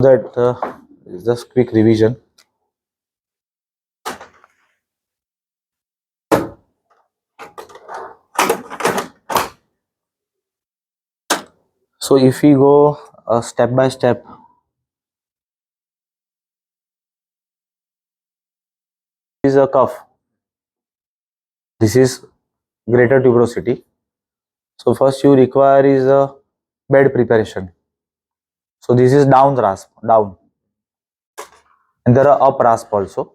That just quick revision. So if we go step by step, this is a cuff. This is greater tuberosity. So first you require is a bed preparation. So this is down rasp, down, and there are up rasp also.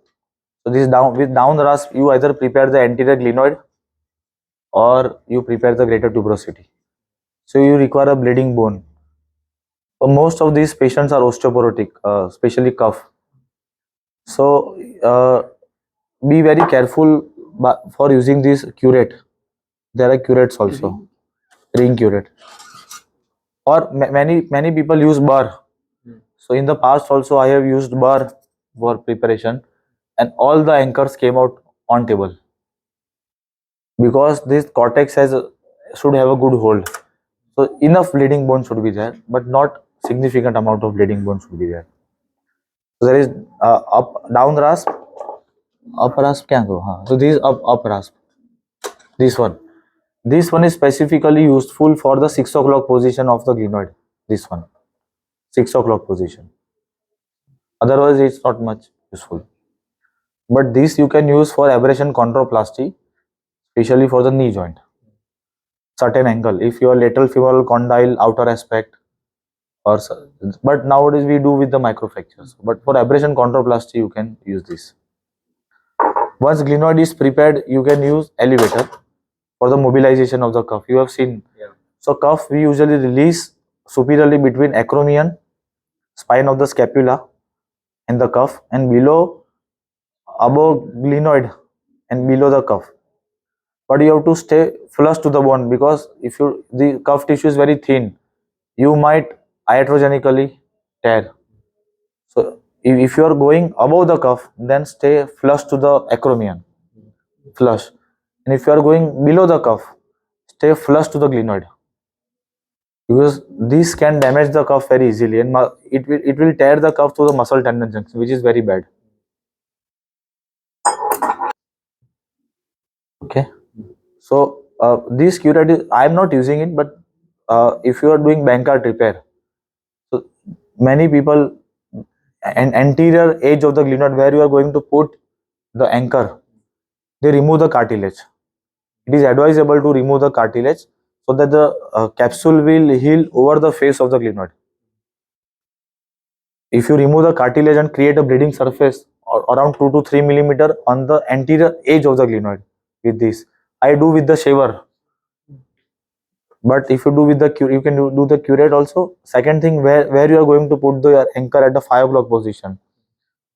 So this down, with down rasp you either prepare the anterior glenoid or you prepare the greater tuberosity. So you require a bleeding bone. Most of these patients are osteoporotic, especially cuff. So be very careful for using this curate. There are curates also, ring curate, or many people use bar. So in the past also I have used bar for preparation, and all the anchors came out on table because this cortex should have a good hold. So enough bleeding bone should be there, but not significant amount of bleeding bone should be there. So there is up down rasp, up rasp kya go? हाँ. So this is up rasp. This one. This one is specifically useful for the 6 o'clock position of the glenoid. This one, 6 o'clock position. Otherwise, it's not much useful. But this you can use for abrasion chondroplasty, especially for the knee joint. Certain angle, if your lateral femoral condyle outer aspect, or but nowadays we do with the microfractures. But for abrasion chondroplasty, you can use this. Once glenoid is prepared, you can use elevator for the mobilization of the cuff. You have seen. Yeah. So cuff we usually release superiorly between acromion, spine of the scapula, and the cuff, and below, above glenoid and below the cuff. But you have to stay flush to the bone, because if the cuff tissue is very thin, you might iatrogenically tear. So if you are going above the cuff, then stay flush to the acromion, flush. And if you are going below the cuff, stay flush to the glenoid, because this can damage the cuff very easily, and it will tear the cuff to the muscle tendon junction, which is very bad. Okay. So this curate is, I am not using it, but if you are doing bankart repair, so many people, an anterior edge of the glenoid where you are going to put the anchor, they remove the cartilage. It is advisable to remove the cartilage so that the capsule will heal over the face of the glenoid. If you remove the cartilage and create a bleeding surface around 2 to 3 millimeter on the anterior edge of the glenoid, with this, I do with the shaver. But if you do with the you can do the curate also. Second thing, where you are going to put the anchor at the 5 o'clock position.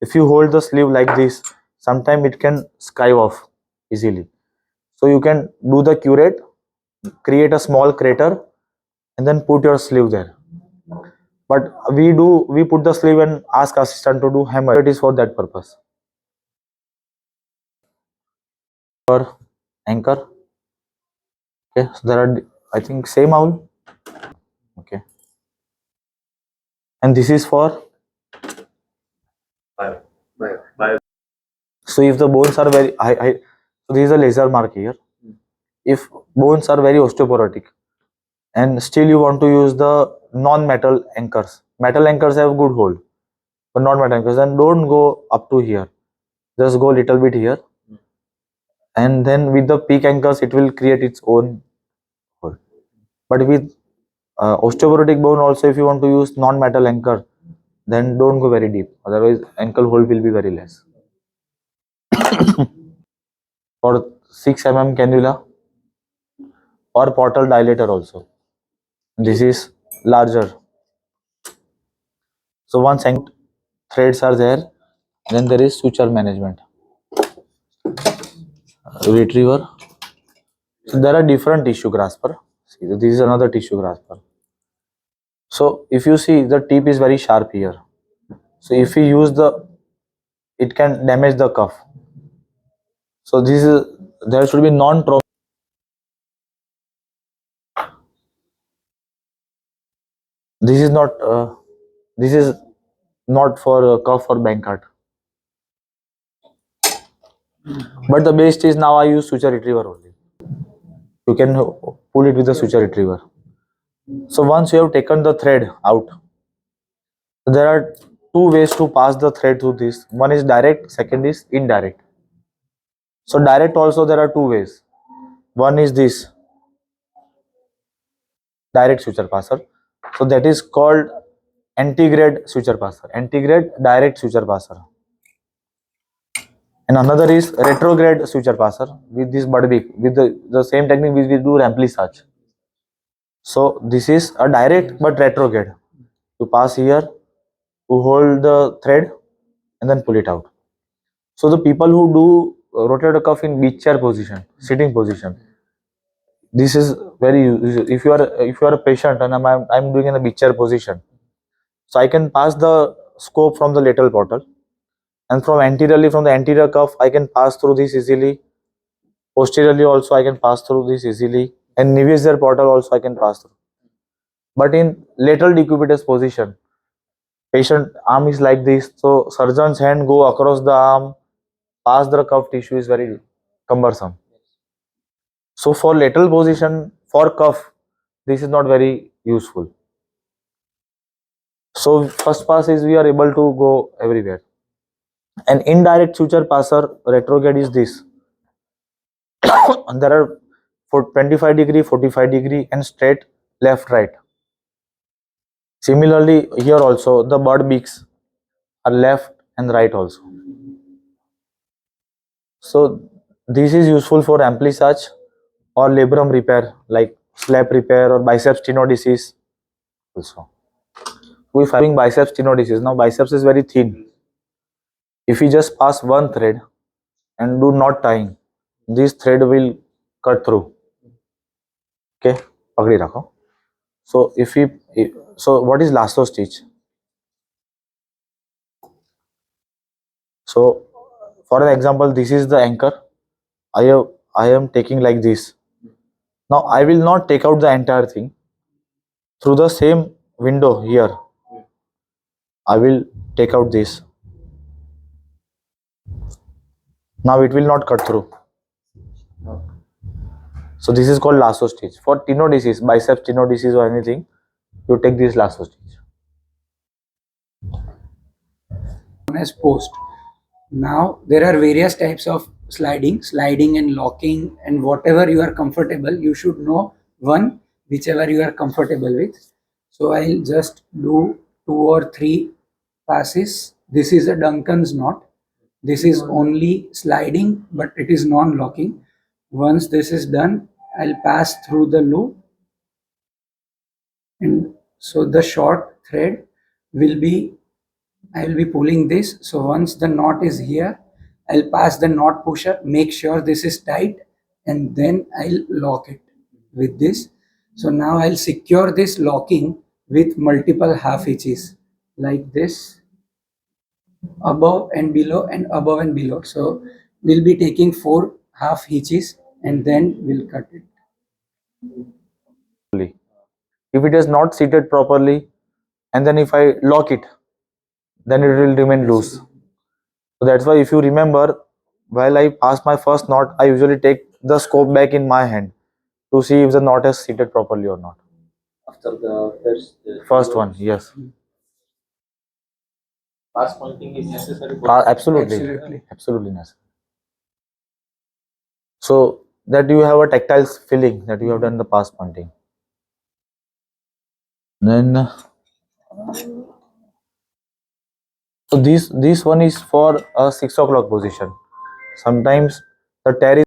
If you hold the sleeve like this, sometime it can skive off easily. So you can do the curate, create a small crater, and then put your sleeve there. But we put the sleeve and ask assistant to do hammer. It is for that purpose. For anchor, okay. So there are, I think, same owl. Okay. And this is for bio. So if the bones are very high, so this is a laser mark here. If bones are very osteoporotic and still you want to use the non-metal anchors, metal anchors have good hold, but non-metal anchors, then don't go up to here. Just go little bit here, and then with the peak anchors, it will create its own hold. But with osteoporotic bone also, if you want to use non-metal anchor, then don't go very deep. Otherwise, ankle hold will be very less. For 6 mm cannula or portal dilator also. This is larger. So once threads are there, then there is suture management. Retriever. So there are different tissue grasper. See, this is another tissue grasper. So if you see, the tip is very sharp here. So if you use it can damage the cuff. So there should be non-trauma. This is not. This is not for cuff or bank cut. But the best is now I use suture retriever only. You can pull it with the suture retriever. So once you have taken the thread out, there are two ways to pass the thread through this. One is direct, second is indirect. So direct also there are two ways. One is this direct suture passer. So that is called anti-grade suture passer, anti-grade direct suture passer. And another is retrograde suture passer with this bud beak, with the same technique which we do remplissage. So this is a direct but retrograde. You pass here, you hold the thread and then pull it out. So the people who do rotator cuff in beach chair position, sitting position, this is very if you are a patient and I'm doing in a beach chair position, so I can pass the scope from the lateral portal, and from anteriorly from the anterior cuff I can pass through this easily. Posteriorly also I can pass through this easily, and Nevius portal also I can pass through. But in lateral decubitus position, patient arm is like this, so surgeon's hand go across the arm, pass the cuff tissue is very cumbersome. So for lateral position for cuff, this is not very useful. So first pass is we are able to go everywhere. An indirect suture passer retrograde is this. And there are for 25 degree, 45 degree and straight left right. Similarly here also the bird beaks are left and right also. So this is useful for remplissage or labrum repair like slap repair or biceps tenodesis also. If having biceps tenodesis, now biceps is very thin. If we just pass one thread and do not tying, this thread will cut through. Okay, pagdi rakho. So so what is lasso stitch? So for an example, this is the anchor. I am taking like this. Now I will not take out the entire thing. Through the same window here, I will take out this. Now it will not cut through. So this is called lasso stitch. For tenodesis, biceps tenodesis or anything, you take this lasso stitch. As post. Now there are various types of sliding and locking, and whatever you are comfortable, you should know one whichever you are comfortable with. So I'll just do 2 or 3 passes. This is a Duncan's knot. This is only sliding, but it is non-locking. Once this is done, I'll pass through the loop, and so the short thread will be, I will be pulling this. So once the knot is here, I'll pass the knot pusher, make sure this is tight, and then I'll lock it with this. So now I'll secure this locking with multiple half hitches like this, above and below and above and below. So we'll be taking 4 half hitches and then we'll cut it. If it is not seated properly, and then if I lock it, then it will remain loose. So that's why if you remember, while I pass my first knot, I usually take the scope back in my hand to see if the knot is seated properly or not. After the First one, yes. pass pointing is necessary for Absolutely necessary. So that you have a tactile feeling that you have done the pass pointing. Then so this one is for a 6 o'clock position. Sometimes the tear is